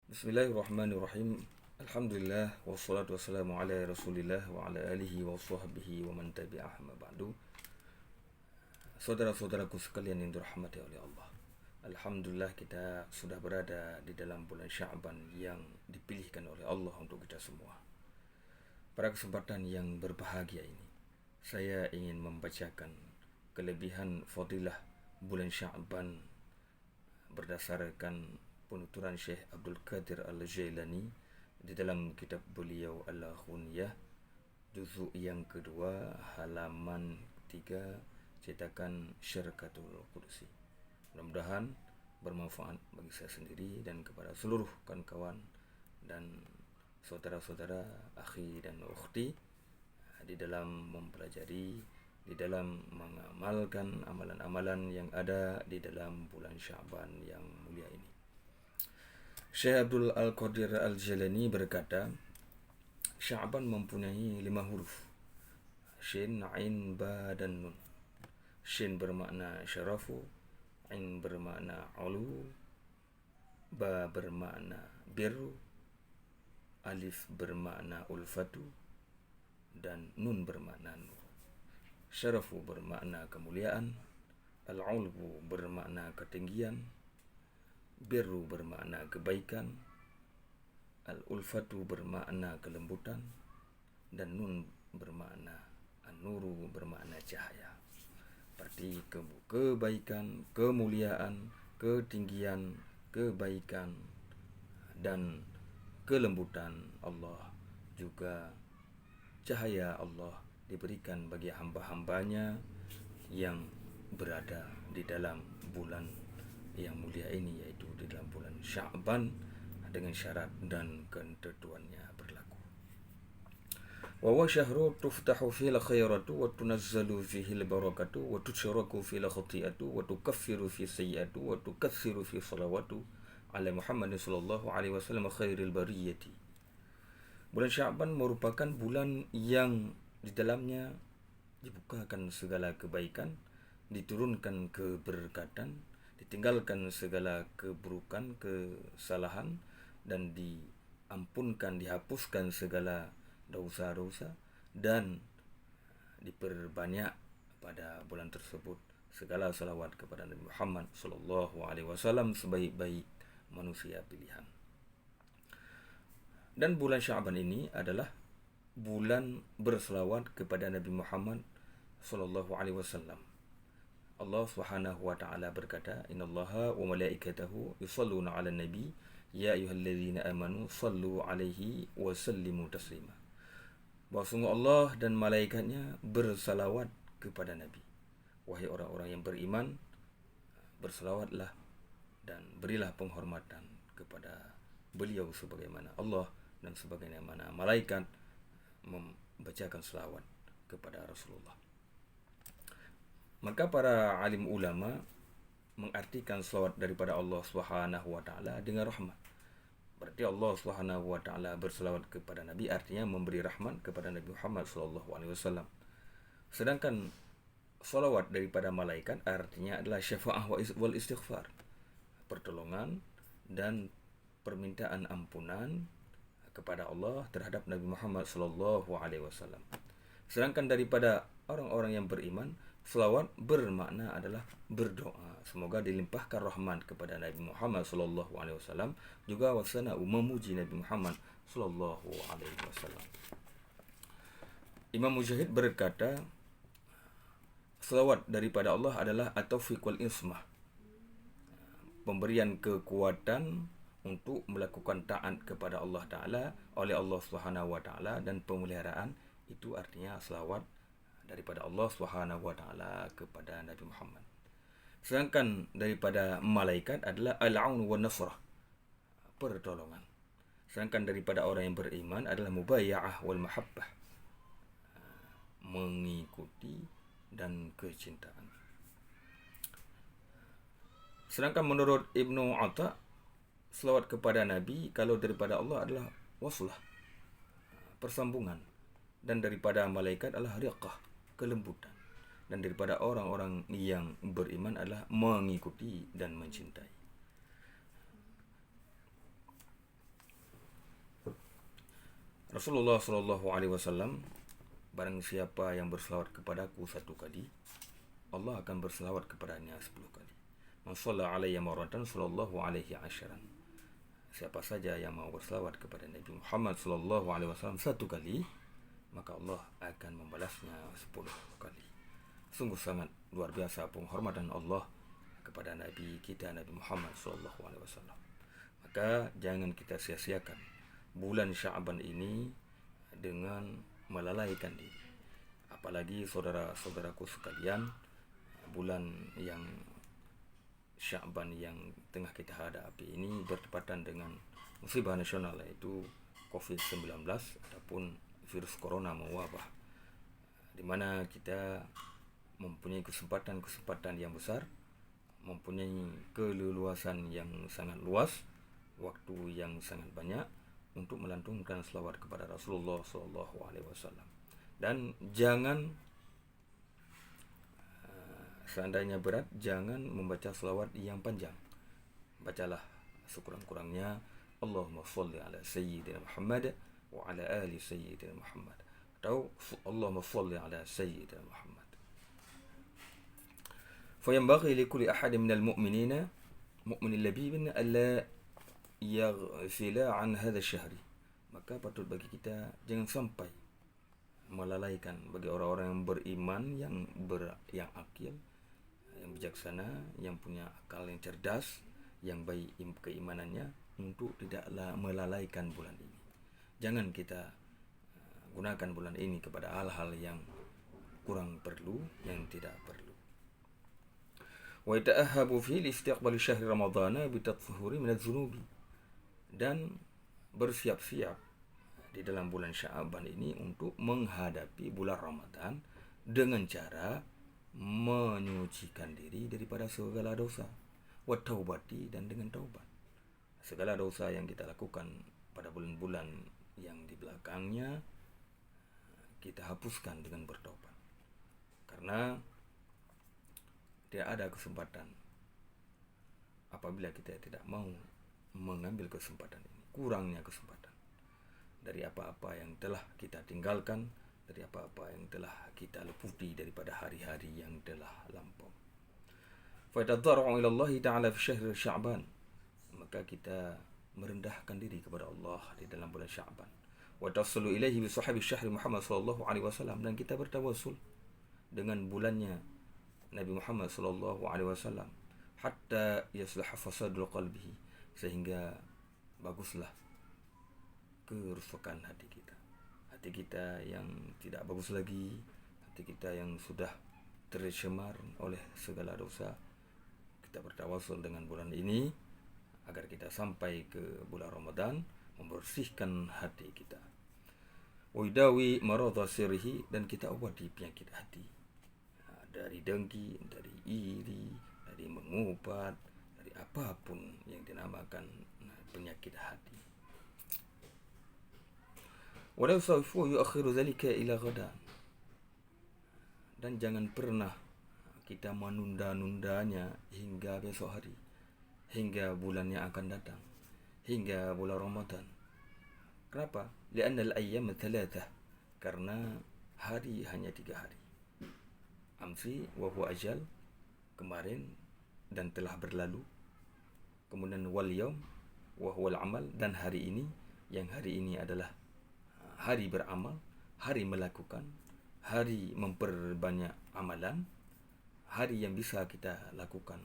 Bismillahirrahmanirrahim. Alhamdulillah wassalatu wassalamu ala Rasulillah wa ala alihi wa sahbihi wa man tabi'ah ma ba'du. Saudara-saudaraku sekalian yang dirahmati oleh Allah. Alhamdulillah kita sudah berada di dalam bulan Sya'ban yang dipilihkan oleh Allah untuk kita semua. Pada kesempatan yang berbahagia ini, saya ingin membacakan kelebihan fadilah bulan Sya'ban berdasarkan penuturan Syekh Abdul Qadir Al-Jailani di dalam kitab beliau Al-Ghunyah juzuk yang kedua halaman 3 cetakan Syarikatul Qudsi. Mudah-mudahan bermanfaat bagi saya sendiri dan kepada seluruh kawan-kawan dan saudara-saudara, akhi dan ukhti di dalam mempelajari, di dalam mengamalkan amalan-amalan yang ada di dalam bulan Sya'ban yang mulia ini. Syekh Abdul Qadir Al-Jailani berkata, Sya'ban mempunyai 5 huruf. Shin, Ain, Ba, dan Nun. Shin bermakna syarafu, Ain bermakna ulu, Ba bermakna birru, Alif bermakna ulfatu, dan Nun bermakna nur. Syarafu bermakna kemuliaan, Al-ulbu bermakna ketinggian, Birru bermakna kebaikan, Al-ulfatu bermakna kelembutan, dan Nun bermakna An-nuru bermakna cahaya. Berarti kebaikan, kemuliaan, ketinggian, kebaikan, dan kelembutan Allah, juga cahaya Allah diberikan bagi hamba-hambanya yang berada di dalam bulan yang mulia ini, yaitu di dalam bulan Sya'ban, dengan syarat dan ketentuannya berlaku. Wa huwa syahru tuftahu fil khairatu wa tunazzalu fihi barakatu wa tusyraku fil khati'atu wa tukaffiru fi sayyi'atu wa tukatsiru fi salawatu ala Muhammad sallallahu alaihi wasallam khairil bariyati. Bulan Sya'ban merupakan bulan yang di dalamnya dibukakan segala kebaikan, diturunkan keberkatan, ditinggalkan segala keburukan, kesalahan, dan diampunkan, dihapuskan segala dosa-dosa, dan diperbanyak pada bulan tersebut segala salawat kepada Nabi Muhammad sallallahu alaihi wasallam sebaik-baik manusia pilihan. Dan bulan Sya'ban ini adalah bulan berselawat kepada Nabi Muhammad sallallahu alaihi wasallam. Allah Subhanahu wa taala berkata, "Innallaha wa malaikatahu yusholluna 'alan nabi, ya ayyuhalladzina amanu shallu 'alaihi wa sallimu taslima." Bahwa sungguh Allah dan malaikatnya bersalawat kepada Nabi. Wahai orang-orang yang beriman, bersalawatlah dan berilah penghormatan kepada beliau sebagaimana Allah dan sebagaimana malaikat membacakan selawat kepada Rasulullah. Maka para alim ulama mengartikan selawat daripada Allah Subhanahu wa taala dengan rahmat. Berarti Allah Subhanahu wa taala berselawat kepada Nabi artinya memberi rahmat kepada Nabi Muhammad sallallahu alaihi wasallam. Sedangkan selawat daripada malaikat artinya adalah syafaah wal istighfar, pertolongan dan permintaan ampunan kepada Allah terhadap Nabi Muhammad sallallahu alaihi wasallam. Sedangkan daripada orang-orang yang beriman, selawat bermakna adalah berdoa semoga dilimpahkan rahmat kepada Nabi Muhammad sallallahu alaihi wasallam, juga wasana memuji Nabi Muhammad sallallahu alaihi wasallam. Imam Mujahid berkata, selawat daripada Allah adalah at-taufiq wal ismah, pemberian kekuatan untuk melakukan taat kepada Allah Ta'ala oleh Allah Subhanahu wa Ta'ala, dan pemeliharaan itu artinya selawat daripada Allah Subhanahu wa taala kepada Nabi Muhammad. Sedangkan daripada malaikat adalah al-aun wa nasrah, pertolongan. Sedangkan daripada orang yang beriman adalah mubayya'ah wal mahabbah, mengikuti dan kecintaan. Sedangkan menurut Ibnu Atha, selawat kepada Nabi kalau daripada Allah adalah waslah, persambungan, dan daripada malaikat adalah riqah, kelembutan, dan daripada orang-orang yang beriman adalah mengikuti dan mencintai. Rasulullah SAW, barang siapa yang berselawat kepadaku 1 kali, Allah akan berselawat kepadanya 10 kali. Man shalla alayya marratan sallallahu alaihi asyaran. Siapa saja yang mau berselawat kepada Nabi Muhammad SAW 1 kali, maka Allah akan membalasnya 10 kali. Sungguh sangat luar biasa penghormatan Allah kepada Nabi kita, Nabi Muhammad SAW. Maka jangan kita sia-siakan bulan Sya'ban ini dengan melalaikan diri. Apalagi saudara-saudaraku sekalian, bulan yang Sya'ban yang tengah kita hadapi ini bertepatan dengan musibah nasional, yaitu COVID-19 ataupun virus corona mewabah, di mana kita mempunyai kesempatan yang besar, mempunyai keleluasan yang sangat luas, waktu yang sangat banyak untuk melantunkan selawat kepada Rasulullah SAW. Dan jangan, seandainya berat, jangan membaca selawat yang panjang. Bacalah sekurang-kurangnya Allahumma shalli ala sayyidina Muhammad wa ala ali sayyidina Muhammad, atau Allahumma shalli ala sayyidina Muhammad. فينبغي لكل أحد من المؤمنين مؤمن اللبيب ألا يغفل عن هذا الشهر. Maka patut bagi kita jangan sampai melalaikan, bagi orang-orang yang beriman, yang akil, yang bijaksana, yang punya akal yang cerdas, yang baik keimanannya, untuk tidaklah melalaikan bulan ini. Jangan kita gunakan bulan ini kepada hal-hal yang kurang perlu, yang tidak perlu. Wa yata'ahhabu fi istiqbal syahr Ramadhan bitatahhuri min adz-dzunubi, dan bersiap-siap di dalam bulan Sya'ban ini untuk menghadapi bulan Ramadan dengan cara menyucikan diri daripada segala dosa, wa taubati, dan dengan taubat. Segala dosa yang kita lakukan pada bulan-bulan yang di belakangnya kita hapuskan dengan bertaubat, karena tidak ada kesempatan apabila kita tidak mau mengambil kesempatan ini. Kurangnya kesempatan dari apa-apa yang telah kita tinggalkan, dari apa-apa yang telah kita leputi daripada hari-hari yang telah lampau. Fa tadarru'u ila Allah Ta'ala fi syahr Sya'ban, maka kita merendahkan diri kepada Allah di dalam bulan Sya'ban. Wa taslu ilaihi bi sahabi syahr Muhammad sallallahu alaihi wasallam, dan kita bertawassul dengan bulannya Nabi Muhammad SAW, hatta yaslah fasadul qalbihi, sehingga baguslah kerusakan hati kita. Hati kita yang tidak bagus lagi, hati kita yang sudah tercemar oleh segala dosa. Kita bertawassul dengan bulan ini agar kita sampai ke bulan Ramadan membersihkan hati kita. Wa yudawi maradha sirrihi, dan kita obati penyakit hati, dari dengki, dari iri, dari mengupat, dari apapun yang dinamakan penyakit hati. Walau sawfu yuakhiru dzalika ila ghadan, dan jangan pernah kita menunda-nundanya hingga besok hari, hingga bulan yang akan datang, hingga bulan Ramadan. Kenapa? Li'anna al-ayyam thalatha, karena hari hanya 3 hari. Amsi wa huwa ajal, kemarin dan telah berlalu. Kemudian wal yaum wa huwa al-amal, dan hari ini, yang hari ini adalah hari beramal, hari melakukan, hari memperbanyak amalan, hari yang bisa kita lakukan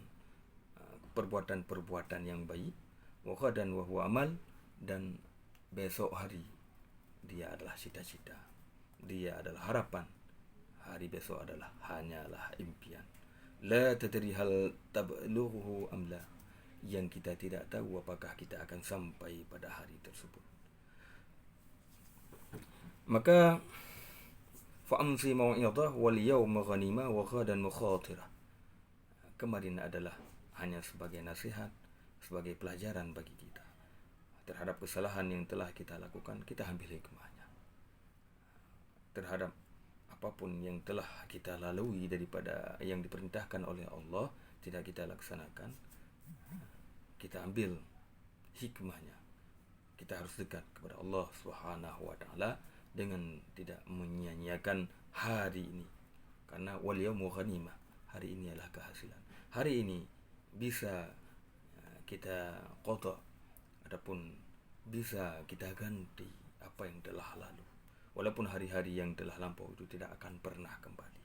perbuatan-perbuatan yang baik. Wa ghadan wa huwa amal, dan besok hari dia adalah cita-cita, dia adalah harapan. Hari besok adalah hanyalah impian. La tadri hal tablughu am la, yang kita tidak tahu apakah kita akan sampai pada hari tersebut. Maka fa'amsi mau'idah wal yawma ghanimah wa ghadan mukhatirah, kemarin adalah hanya sebagai nasihat, sebagai pelajaran bagi kita terhadap kesalahan yang telah kita lakukan. Kita ambil hikmahnya terhadap apapun yang telah kita lalui daripada yang diperintahkan oleh Allah, tidak kita laksanakan. Kita ambil hikmahnya, kita harus dekat kepada Allah Subhanahu wa taala dengan tidak menyia-nyiakan hari ini. Karena wal yaumu ghanimah, hari ini adalah kehasilan. Hari ini bisa kita qada ataupun bisa kita ganti apa yang telah lalu. Walaupun hari-hari yang telah lampau itu tidak akan pernah kembali.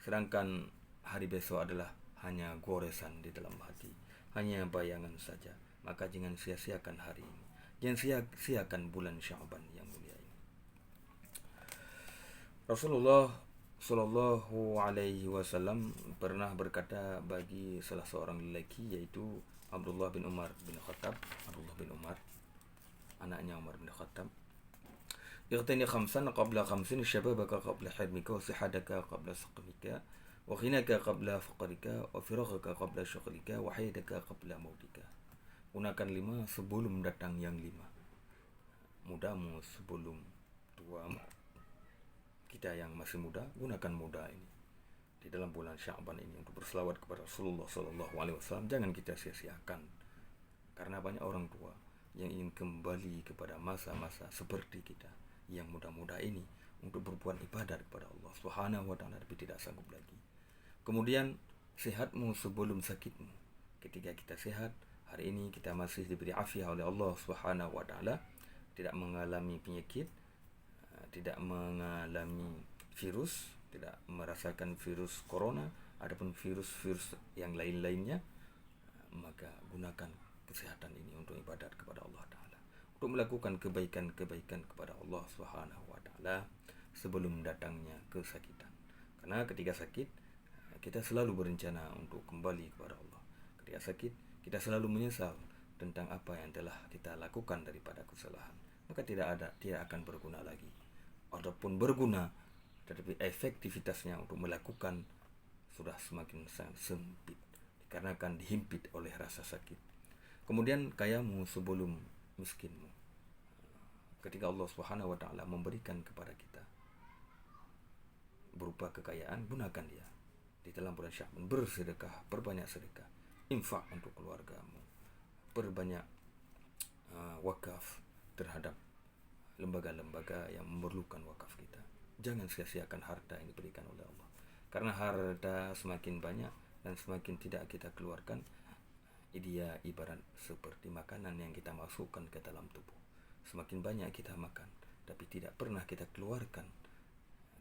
Sedangkan hari besok adalah hanya goresan di dalam hati, hanya bayangan saja. Maka jangan sia-siakan hari ini. Jangan sia-siakan bulan Sya'ban yang mulia ini. Rasulullah Sallallahu Alaihi Wasallam pernah berkata bagi salah seorang lelaki, yaitu Abdullah bin Umar bin Khattab. Abdullah bin Umar, anaknya Umar bin Khattab. Ightani khamsan qabla khamsin, syababaka qabla hirmika, wa sihadaka qabla saqmika, wa ghinaka qabla faqrika, wa firaghaka qabla syughlika, wa haydaka qabla mautika. Gunakan 5 sebelum datang yang 5. Mudamu sebelum tuamu. Kita yang masih muda, gunakan muda ini di dalam bulan Sya'ban ini untuk berselawat kepada Rasulullah Sallallahu Alaihi Wasallam. Jangan kita sia-siakan, karena banyak orang tua yang ingin kembali kepada masa-masa seperti kita yang muda-muda ini untuk berbuat ibadat kepada Allah Subhanahu wa taala, tapi tidak sanggup lagi. Kemudian sehatmu sebelum sakitmu. Ketika kita sehat, hari ini kita masih diberi afiah oleh Allah Subhanahu wa taala, tidak mengalami penyakit, tidak mengalami virus, tidak merasakan virus corona ataupun virus-virus yang lain-lainnya, maka gunakan kesehatan ini untuk ibadat kepada Allah Ta'ala, untuk melakukan kebaikan-kebaikan kepada Allah Subhanahu wa taala sebelum datangnya kesakitan. Karena ketika sakit, kita selalu berencana untuk kembali kepada Allah. Ketika sakit, kita selalu menyesal tentang apa yang telah kita lakukan daripada kesalahan. Maka tidak akan berguna lagi. Ataupun berguna, tetapi efektivitasnya untuk melakukan sudah semakin sangat sempit, dikarenakan dihimpit oleh rasa sakit. Kemudian kayamu sebelum miskinmu. Ketika Allah Subhanahu wa taala memberikan kepada kita berupa kekayaan, gunakan dia di dalam bulan Sya'ban. Bersedekah, perbanyak sedekah, infak untuk keluargamu, perbanyak wakaf terhadap lembaga-lembaga yang memerlukan wakaf kita. Jangan sia-siakan harta yang diberikan oleh Allah. Karena harta semakin banyak dan semakin tidak kita keluarkan, dia ibarat seperti makanan yang kita masukkan ke dalam tubuh. Semakin banyak kita makan, tapi tidak pernah kita keluarkan,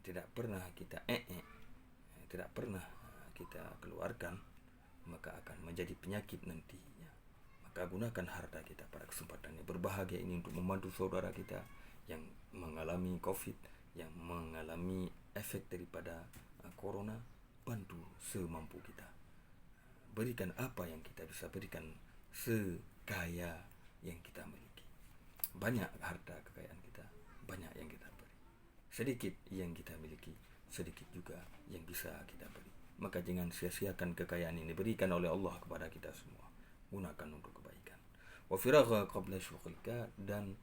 tidak pernah kita tidak pernah kita keluarkan, maka akan menjadi penyakit nantinya. Maka gunakan harta kita pada kesempatan yang berbahagia ini untuk membantu saudara kita yang mengalami COVID, yang mengalami efek daripada corona. Bantu semampu kita. Berikan apa yang kita bisa berikan sekaya yang kita miliki. Banyak harta kekayaan kita, banyak yang kita beri. Sedikit yang kita miliki, sedikit juga yang bisa kita beri. Maka jangan sia-siakan kekayaan ini, berikan oleh Allah kepada kita semua. Gunakan untuk kebaikan. Wa firagha qabla syughlika, dan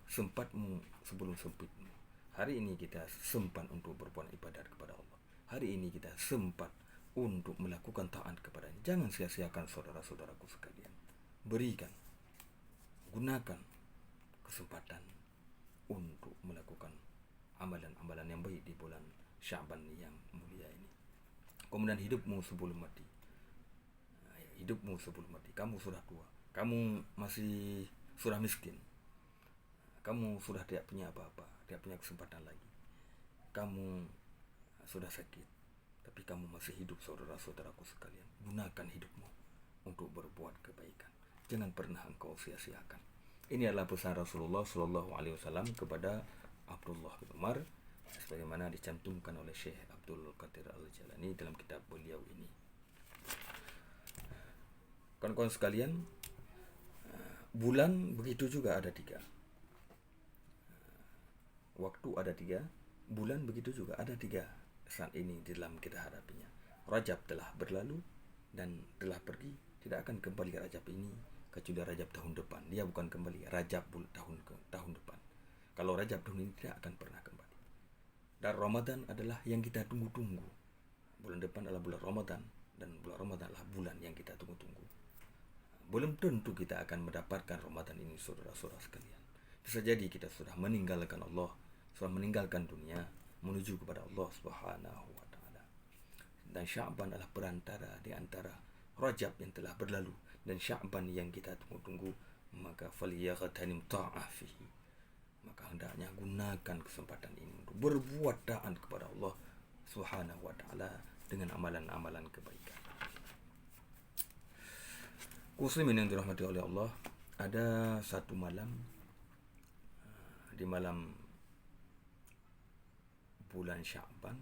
sempatmu sebelum sempitmu. Hari ini kita sempat untuk berbuat ibadat kepada Allah. Hari ini kita sempat untuk melakukan taat kepadanya. Jangan sia-siakan saudara-saudaraku sekalian. Berikan, gunakan kesempatan untuk melakukan amalan-amalan yang baik di bulan Sya'ban yang mulia ini. Kemudian hidupmu sebelum mati. Hidupmu sebelum mati. Kamu sudah tua, kamu masih sudah miskin, kamu sudah tidak punya apa-apa, tidak punya kesempatan lagi. Kamu sudah sakit, tapi kamu masih hidup, saudara-saudaraku sekalian. Gunakan hidupmu untuk berbuat kebaikan. Jangan pernah engkau sia-siakan. Ini adalah pesan Rasulullah Sallallahu Alaihi Wasallam kepada Abdullah bin Umar, sebagaimana dicantumkan oleh Syekh Abdul Qadir Al-Jalani dalam kitab beliau ini. Kawan-kawan sekalian, bulan begitu juga ada 3. Waktu ada 3, bulan begitu juga ada 3. Saat ini dalam kita hadapinya. Rajab telah berlalu dan telah pergi, tidak akan kembali Rajab ini kecuali Rajab tahun depan. Dia bukan kembali Rajab tahun depan. Kalau Rajab tahun ini tidak akan pernah kembali. Dan Ramadan adalah yang kita tunggu-tunggu. Bulan depan adalah bulan Ramadan, dan bulan Ramadan adalah bulan yang kita tunggu-tunggu. belum tentu kita akan mendapatkan Ramadan ini, saudara-saudara sekalian. Bisa jadi kita sudah meninggalkan Allah, sudah meninggalkan dunia, menuju kepada Allah Subhanahu wa taala. Dan Sya'ban adalah perantara di antara Rajab yang telah berlalu dan Sya'ban yang kita tunggu-tunggu. Maka falyaghtanim ta'ah fihi, maka hendaknya gunakan kesempatan ini untuk berbuat taat kepada Allah Subhanahu wa taala dengan amalan-amalan kebaikan. Muslimin yang dirahmati oleh Allah, ada satu malam, di malam bulan Sya'ban,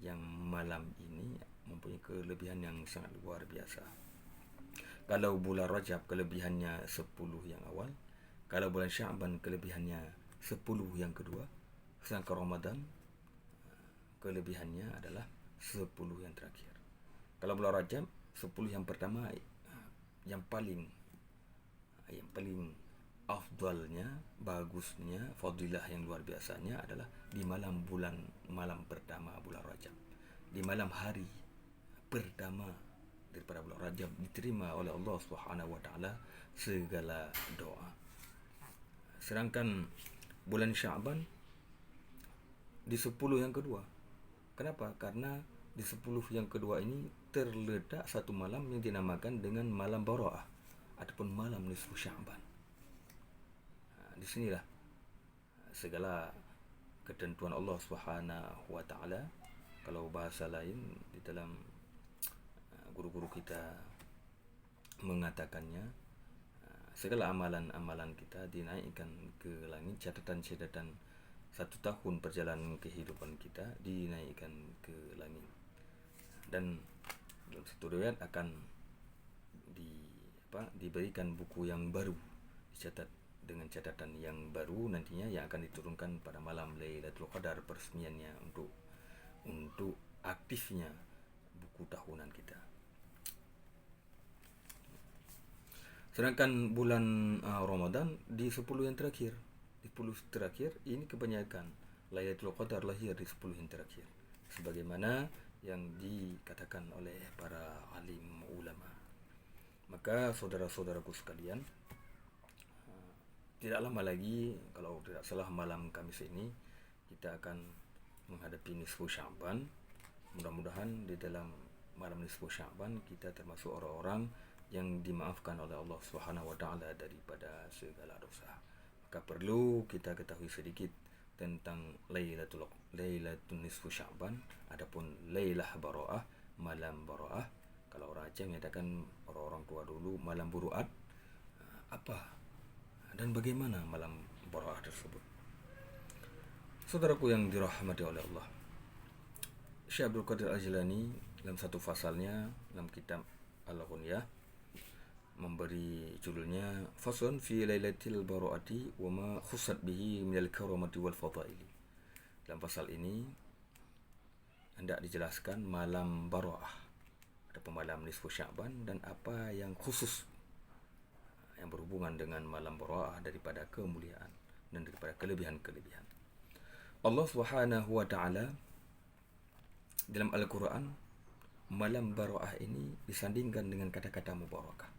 yang malam ini mempunyai kelebihan yang sangat luar biasa. Kalau bulan Rajab kelebihannya 10 yang awal, kalau bulan Sya'ban kelebihannya 10 yang kedua, sedangkan Ramadan kelebihannya adalah 10 yang terakhir. Kalau bulan Rajab 10 yang pertama, yang paling afdalnya, bagusnya, fadilah yang luar biasanya adalah di malam pertama bulan Rajab. Di malam hari pertama daripada bulan Rajab diterima oleh Allah Subhanahu wa taala segala doa. Sedangkan bulan Sya'ban di 10 yang kedua. Kenapa? Karena di 10 yang kedua ini terletak satu malam yang dinamakan dengan malam Bara'ah ataupun malam nisfu Sya'ban. Di sinilah segala ketentuan Allah Subhanahu wa taala. Kalau bahasa lain di dalam guru-guru kita mengatakannya, segala amalan-amalan kita dinaikkan ke langit, catatan-catatan satu tahun perjalanan kehidupan kita dinaikkan ke langit. Dan dalam satu riwayat akan diberikan buku yang baru, dicatat dengan catatan yang baru nantinya yang akan diturunkan pada malam Lailatul Qadar, peresmiannya untuk aktifnya buku tahunan kita. Sedangkan bulan Ramadan di 10 yang terakhir. Di 10 terakhir ini kebanyakan Lailatul Qadar lahir di 10 yang terakhir, sebagaimana yang dikatakan oleh para alim ulama. Maka saudara-saudaraku sekalian, tidak lama lagi, kalau tidak salah malam Kamis ini, kita akan menghadapi nisfu Sya'ban. Mudah-mudahan di dalam malam nisfu Sya'ban kita termasuk orang-orang yang dimaafkan oleh Allah Subhanahu wa taala daripada segala dosa. Maka perlu kita ketahui sedikit tentang Lailatul nisfu Sya'ban, adapun Lailah Bara'ah, malam Bara'ah. Kalau orang Aceh menyatakan, orang-orang tua dulu, malam Buru'at. Apa dan bagaimana malam Bara'ah tersebut? Saudaraku yang dirahmati oleh Allah, Syekh Abdul Qadir Al-Jilani dalam satu fasalnya dalam kitab Al-Ghunyah memberi judulnya Faslun fi Lailatul Bara'ati wa ma khussat bihi minal karamati wal fadaili. Dalam pasal ini hendak dijelaskan malam Bara'ah ataupun malam nisfu Sya'ban dan apa yang khusus yang berhubungan dengan malam Bara'ah daripada kemuliaan dan daripada kelebihan-kelebihan. Allah Subhanahu wa taala dalam Al-Quran, malam Bara'ah ini disandingkan dengan kata-kata mubarakah.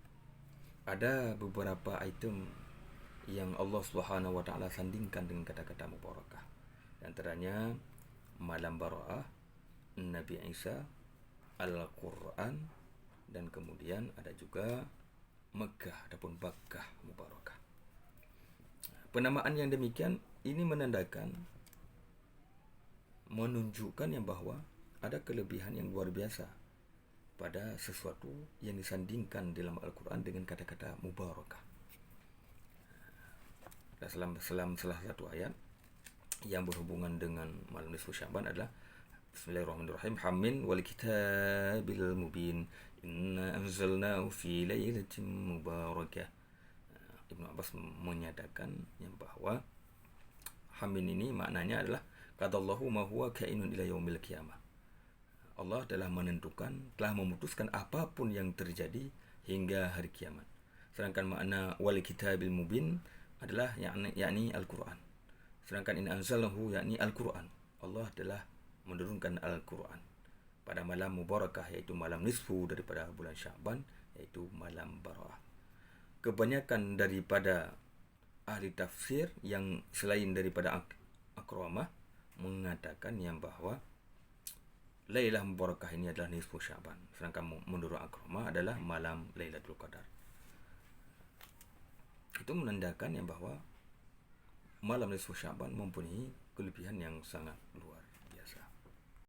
Ada beberapa item yang Allah Subhanahu wa taala sandingkan dengan kata-kata mubarakah. Di antaranya malam Bara'ah, Nabi Isa, Al-Quran, dan kemudian ada juga Mekah ataupun Bakkah Mubarakah. Penamaan yang demikian ini menunjukkan yang bahwa ada kelebihan yang luar biasa pada sesuatu yang disandingkan dalam Al-Quran dengan kata-kata mubarakah. Dan salah satu ayat yang berhubungan dengan malam nisfu Sya'ban adalah Bismillahirrahmanirrahim. Hammin wal kitabil mubin inna anzalnahu fi lailatin mubarakah. Ibnu Abbas menyatakan yang bahwa Hammin ini maknanya adalah qadallahu ma huwa kainun ila yaumil qiyamah. Allah telah menentukan, telah memutuskan apapun yang terjadi hingga hari kiamat. Sedangkan makna wal kitabil mubin adalah yakni Al-Quran. Sedangkan in anzalahu yakni Al-Quran. Allah telah menurunkan Al-Quran pada malam mubarakah, iaitu malam nisfu daripada bulan Sya'ban, iaitu malam Bara'ah. kebanyakan daripada ahli tafsir yang selain daripada Akramah mengatakan yang bahwa Lailah Mubarakah ini adalah nisfu Sya'ban, sedangkan menurut Akramah adalah malam Lailatul Qadar. Itu menandakan yang bahwa malam nisfu Sya'ban mempunyai kelebihan yang sangat luar